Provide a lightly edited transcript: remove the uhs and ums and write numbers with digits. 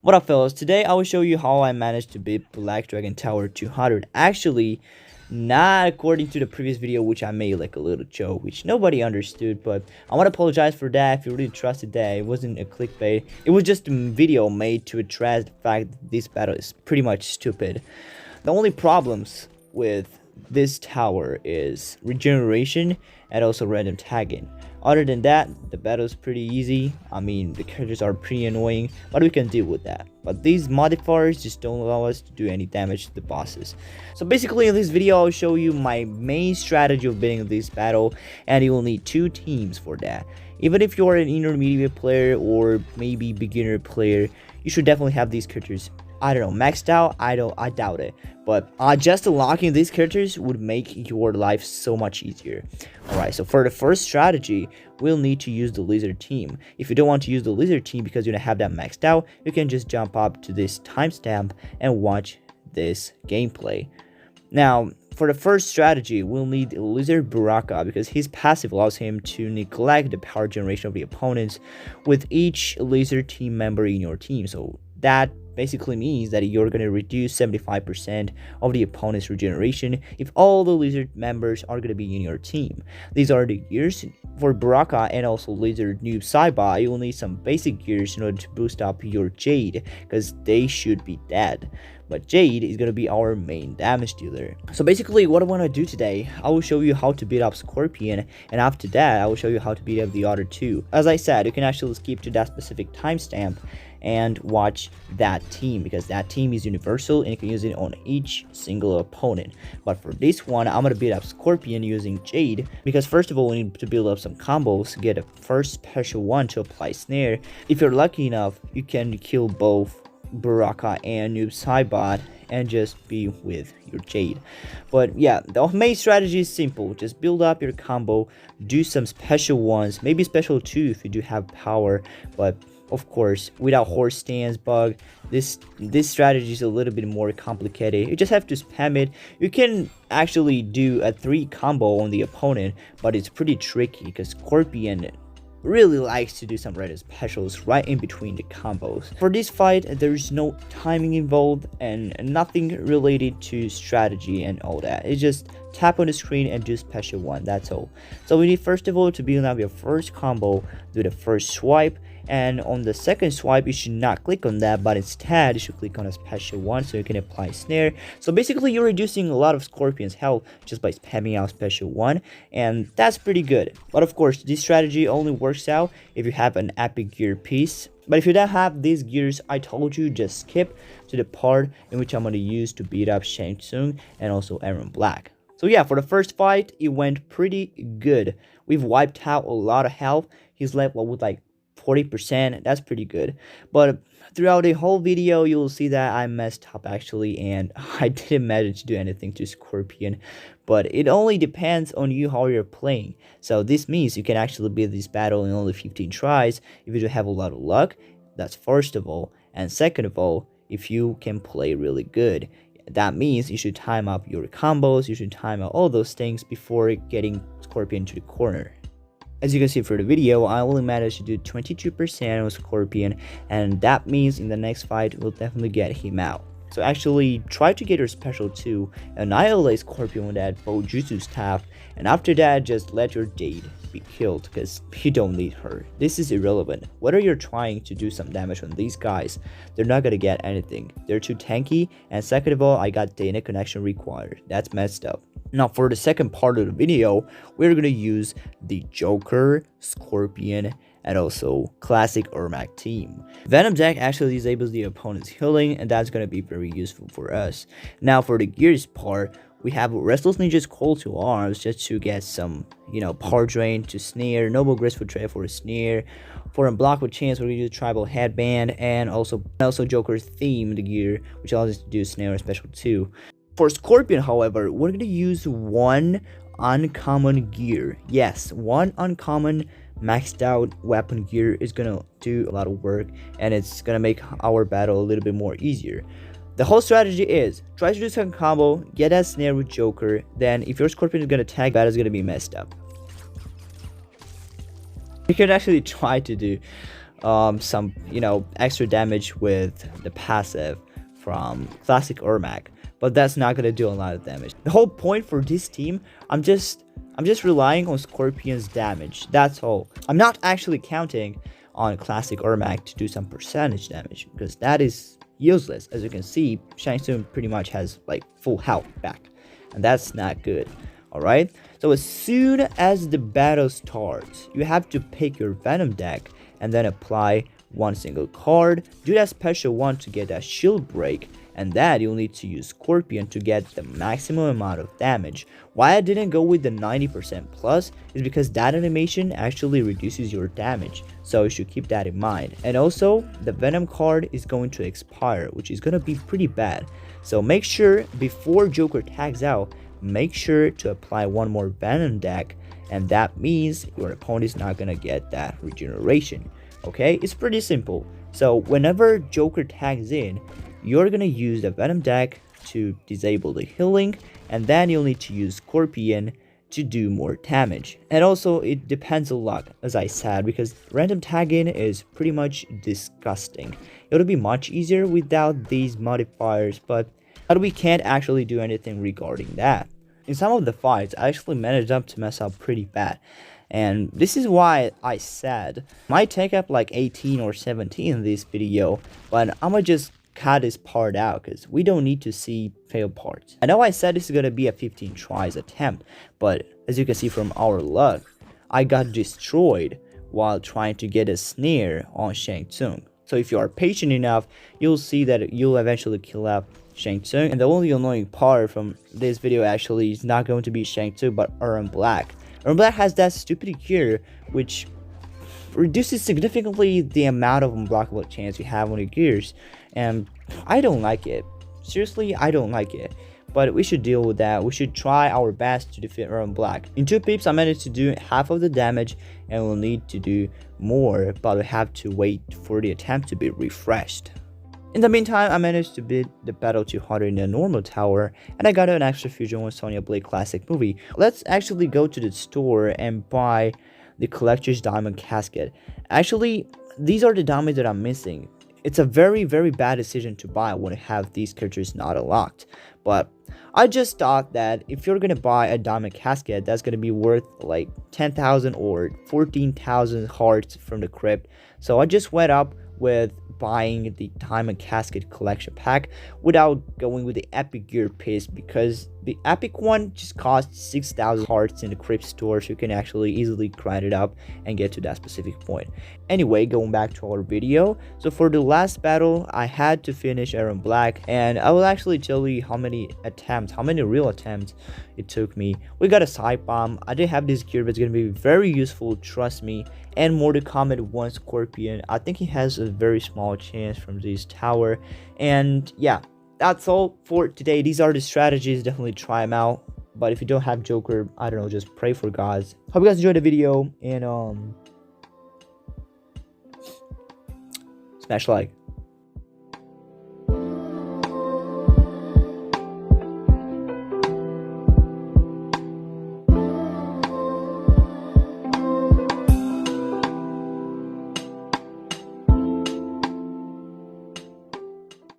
What up, fellas? Today I will show you how I managed to beat Black Dragon Tower 200. Actually, not according to the previous video, which I made like a little joke, which nobody understood. But I want to apologize for that if you really trusted that. It wasn't a clickbait. It was just a video made to address the fact that this battle is pretty much stupid. The only problems with this tower is regeneration and also random tagging. Other than that, the battle is pretty easy. I mean, the characters are pretty annoying, but we can deal with that. But these modifiers just don't allow us to do any damage to the bosses. So basically in this video, I'll show you my main strategy of beating this battle, and you will need two teams for that. Even if you're an intermediate player or maybe beginner player, you should definitely have these characters, I don't know, maxed out. I doubt it, but just unlocking these characters would make your life so much easier. Alright, so for the first strategy, we'll need to use the lizard team. If you don't want to use the lizard team because you don't have that maxed out, you can just jump up to this timestamp and watch this gameplay. Now, for the first strategy, we'll need Lizard Baraka because his passive allows him to neglect the power generation of the opponents with each lizard team member in your team. So that basically means that you're going to reduce 75% of the opponent's regeneration if all the lizard members are going to be in your team. These are the gears for Baraka and also Lizard Noob Saibot. You'll need some basic gears in order to boost up your Jade because they should be dead. But Jade is going to be our main damage dealer. So basically what I want to do today, I will show you how to beat up Scorpion, and after that I will show you how to beat up the other two. As I said, you can actually skip to that specific timestamp and watch that team because that team is universal and you can use it on each single opponent. But for this one, I'm going to beat up Scorpion using Jade because first of all we need to build up some combos to get a first special one to apply snare. If you're lucky enough, you can kill both Baraka and Noob Saibot and just be with your Jade. But yeah, the main strategy is simple. Just build up your combo, do some special ones, maybe special 2 if you do have power, but of course without horse stance bug, this strategy is a little bit more complicated. You just have to spam it. You can actually do a 3 combo on the opponent, but it's pretty tricky because Scorpion really likes to do some random specials right in between the combos. For this fight, there's no timing involved and nothing related to strategy and all that. It's just tap on the screen and do special one, that's all. So we need first of all to build up your first combo, do the first swipe, and on the second swipe you should not click on that, but instead you should click on a special one so you can apply snare. So basically you're reducing a lot of Scorpion's health just by spamming out special one, and that's pretty good. But of course this strategy only works out if you have an epic gear piece. But if you don't have these gears I told you, just skip to the part in which I'm going to use to beat up Shang Tsung and also Erron Black. So yeah, for the first fight it went pretty good. We've wiped out a lot of health. He's left with like 40%, that's pretty good. But throughout the whole video you'll see that I messed up actually, and I didn't manage to do anything to Scorpion. But it only depends on you how you're playing. So this means you can actually beat this battle in only 15 tries if you do have a lot of luck. That's first of all. And second of all, if you can play really good. That means you should time up your combos, you should time out all those things before getting Scorpion to the corner. As you can see for the video, I only managed to do 22% on Scorpion, and that means in the next fight we'll definitely get him out. So actually try to get your special 2, annihilate Scorpion with that Bojutsu staff, and after that just let your Jade be killed because you don't need her. This is irrelevant. Whether you're trying to do some damage on these guys, they're not gonna get anything. They're too tanky, and second of all, I got data connection required. That's messed up. Now for the second part of the video, we're gonna use the Joker, Scorpion, and also classic Ermac team. Venom deck actually disables the opponent's healing, and that's gonna be very useful for us. Now for the gears part, we have Restless Ninja's Call to Arms just to get some, power drain to snare, Noble Graceful Tread for a snare. For Unblockable Chance, we're gonna use Tribal Headband, and also Joker's themed gear, which allows us to do snare and special 2. For Scorpion, however, we're going to use one uncommon gear. Yes, one uncommon maxed out weapon gear is going to do a lot of work, and it's going to make our battle a little bit more easier. The whole strategy is try to do some combo, get that snare with Joker, then if your Scorpion is going to tag, that is going to be messed up. You can actually try to do some extra damage with the passive from classic Ermac, but that's not gonna do a lot of damage. The whole point for this team, I'm just relying on Scorpion's damage. That's all. I'm not actually counting on classic Ermac to do some percentage damage, because that is useless. As you can see, Shang Tsung pretty much has like full health back, and that's not good. Alright, so as soon as the battle starts, you have to pick your Venom deck and then apply one single card, do that special one to get that shield break, and then you'll need to use Scorpion to get the maximum amount of damage. Why I didn't go with the 90% plus is because that animation actually reduces your damage, so you should keep that in mind. And also, the Venom card is going to expire, which is going to be pretty bad, so make sure before Joker tags out, make sure to apply one more Venom deck, and that means your opponent is not gonna get that regeneration. Okay, it's pretty simple. So whenever Joker tags in, you're gonna use the Venom deck to disable the healing, and then you'll need to use Scorpion to do more damage. And also, it depends a lot, as I said, because random tagging is pretty much disgusting. It'll be much easier without these modifiers, but we can't actually do anything regarding that. In some of the fights, I actually managed up to mess up pretty bad. And this is why I said, might take up like 18 or 17 in this video, but I'ma just cut this part out because we don't need to see failed parts. I know I said this is gonna be a 15 tries attempt, but as you can see from our luck, I got destroyed while trying to get a snare on Shang Tsung. So if you are patient enough, you'll see that you'll eventually kill out Shang Tsung. And the only annoying part from this video actually is not going to be Shang Tsung, but Erron Black. Erron Black has that stupid gear which reduces significantly the amount of unblockable chance you have on your gears, and I don't like it. Seriously, I don't like it. But we should deal with that. We should try our best to defeat Erron Black. In 2 peeps, I managed to do half of the damage, and we'll need to do more, but we have to wait for the attempt to be refreshed. In the meantime, I managed to beat the Battle 200 in the normal tower, and I got an extra Fusion with Sonya Blade Classic movie. Let's actually go to the store and buy the Collector's Diamond Casket. Actually, these are the diamonds that I'm missing. It's a very bad decision to buy when you have these characters not unlocked. But I just thought that if you're gonna buy a diamond casket, that's gonna be worth like 10,000 or 14,000 hearts from the crypt. So I just went up with buying the diamond casket collection pack without going with the epic gear piece, because the epic one just costs 6,000 hearts in the crypt store, so you can actually easily grind it up and get to that specific point. Anyway, going back to our video, so for the last battle I had to finish Erron Black, and I will actually tell you how many real attempts it took me. We got a side bomb. I didn't have this gear, but it's gonna be very useful, trust me. And more to come at one Scorpion. I think he has a very small chance from this tower. And yeah, that's all for today. These are the strategies, definitely try them out. But if you don't have Joker, I don't know, just pray for gods. Hope you guys enjoyed the video, and smash like.